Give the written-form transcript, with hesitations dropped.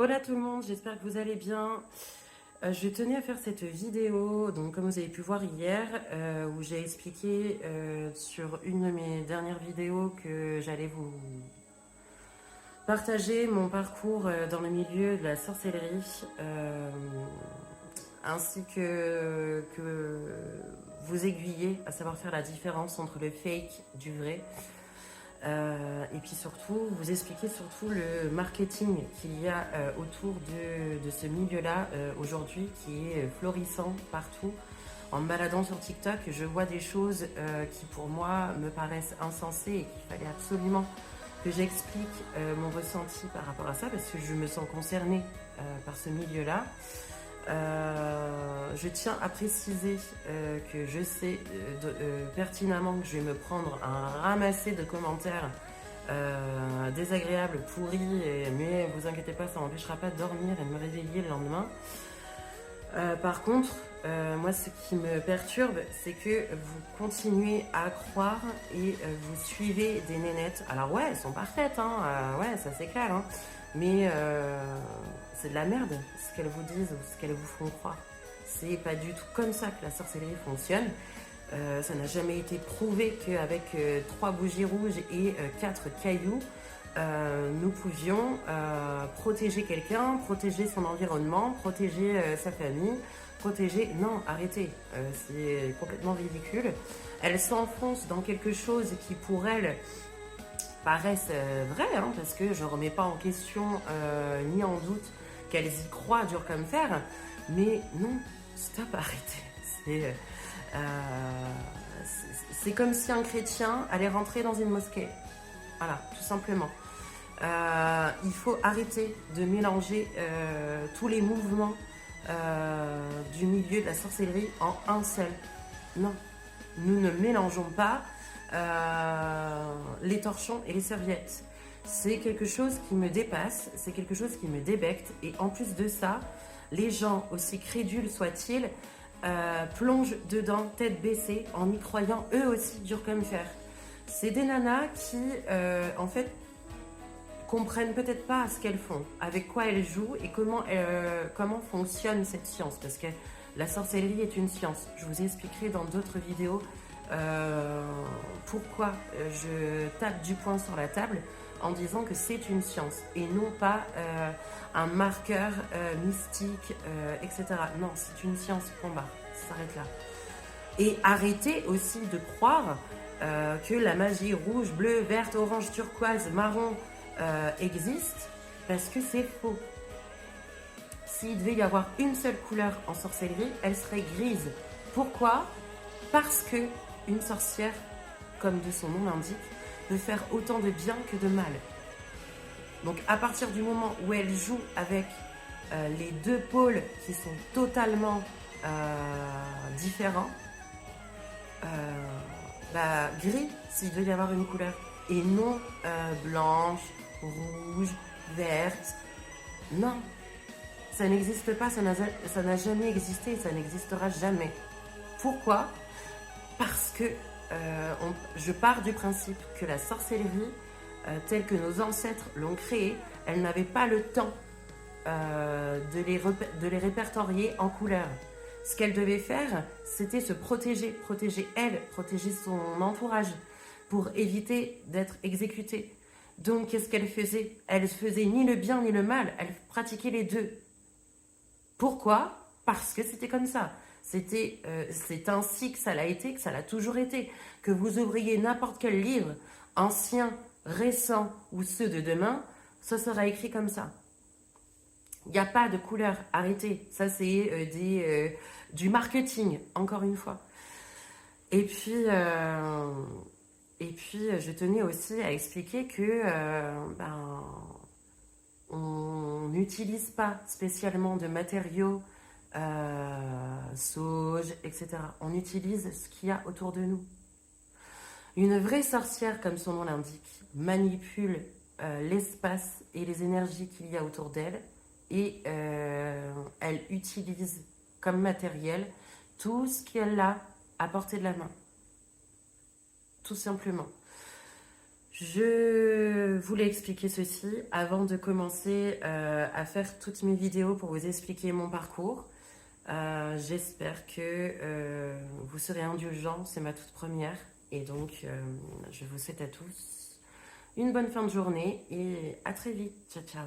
Hola tout le monde, j'espère que vous allez bien. Je tenais à faire cette vidéo, donc comme vous avez pu voir hier, où j'ai expliqué sur une de mes dernières vidéos que j'allais vous partager mon parcours dans le milieu de la sorcellerie, ainsi que vous aiguiller à savoir faire la différence entre le fake du vrai. Et puis surtout, vous expliquer surtout le marketing qu'il y a autour de ce milieu-là aujourd'hui qui est florissant partout. En me baladant sur TikTok, je vois des choses qui pour moi me paraissent insensées et qu'il fallait absolument que j'explique mon ressenti par rapport à ça parce que je me sens concernée par ce milieu-là. Je tiens à préciser que je sais pertinemment que je vais me prendre un ramassé de commentaires désagréables, pourris, mais vous inquiétez pas, ça m'empêchera pas de dormir et de me réveiller le lendemain. Par contre, moi ce qui me perturbe, c'est que vous continuez à croire et vous suivez des nénettes. Alors ouais, elles sont parfaites, hein, ouais, ça c'est clair, hein, mais c'est de la merde ce qu'elles vous disent ou ce qu'elles vous font croire. C'est pas du tout comme ça que la sorcellerie fonctionne. Ça n'a jamais été prouvé qu'avec 3 bougies rouges et 4 cailloux, nous pouvions protéger quelqu'un, protéger son environnement, protéger sa famille, protéger... Non, arrêtez, c'est complètement ridicule. Elles s'enfoncent dans quelque chose qui pour elles paraissent vraies, hein, parce que je ne remets pas en question ni en doute qu'elles y croient dur comme fer, mais non, stop, arrêtez. C'est comme si un chrétien allait rentrer dans une mosquée. Voilà, tout simplement. Il faut arrêter de mélanger tous les mouvements du milieu de la sorcellerie en un seul. Non, nous ne mélangeons pas les torchons et les serviettes. C'est quelque chose qui me dépasse, c'est quelque chose qui me débecte. Et en plus de ça, les gens, aussi crédules soient-ils, plongent dedans tête baissée en y croyant eux aussi dur comme fer. C'est des nanas qui, en fait, comprennent peut-être pas ce qu'elles font, avec quoi elles jouent et comment fonctionne cette science. Parce que la sorcellerie est une science. Je vous expliquerai dans d'autres vidéos pourquoi je tape du poing sur la table en disant que c'est une science et non pas un marqueur mystique, etc. Non, c'est une science, point barre. Ça s'arrête là. Et arrêtez aussi de croire que la magie rouge, bleue, verte, orange, turquoise, marron existe, parce que c'est faux. S'il devait y avoir une seule couleur en sorcellerie, elle serait grise. Pourquoi? Parce que une sorcière, comme de son nom l'indique, peut faire autant de bien que de mal. Donc à partir du moment où elle joue avec les deux pôles qui sont totalement différents, gris s'il devait y avoir une couleur, et non blanche, rouge, verte. Non, ça n'existe pas, ça n'a jamais existé, ça n'existera jamais. Pourquoi? Parce que je pars du principe que la sorcellerie, telle que nos ancêtres l'ont créée, elle n'avait pas le temps de les répertorier en couleurs. Ce qu'elle devait faire, c'était se protéger, protéger elle, protéger son entourage, pour éviter d'être exécutée. Donc, qu'est-ce qu'elle faisait? Elle faisait ni le bien ni le mal, elle pratiquait les deux. Pourquoi? Parce que c'était comme ça. C'est ainsi que ça l'a été, que ça l'a toujours été. Que vous ouvriez n'importe quel livre, ancien, récent ou ceux de demain, ça sera écrit comme ça. Il n'y a pas de couleur, arrêtez. Ça, c'est du marketing, encore une fois. Et puis, je tenais aussi à expliquer que on n'utilise pas spécialement de matériaux sauge, etc. On utilise ce qu'il y a autour de nous. Une vraie sorcière, comme son nom l'indique, manipule l'espace et les énergies qu'il y a autour d'elle et elle utilise comme matériel tout ce qu'elle a à portée de la main. Tout simplement. Je voulais expliquer ceci avant de commencer à faire toutes mes vidéos pour vous expliquer mon parcours. J'espère que vous serez indulgents, c'est ma toute première. Et donc, je vous souhaite à tous une bonne fin de journée et à très vite. Ciao, ciao.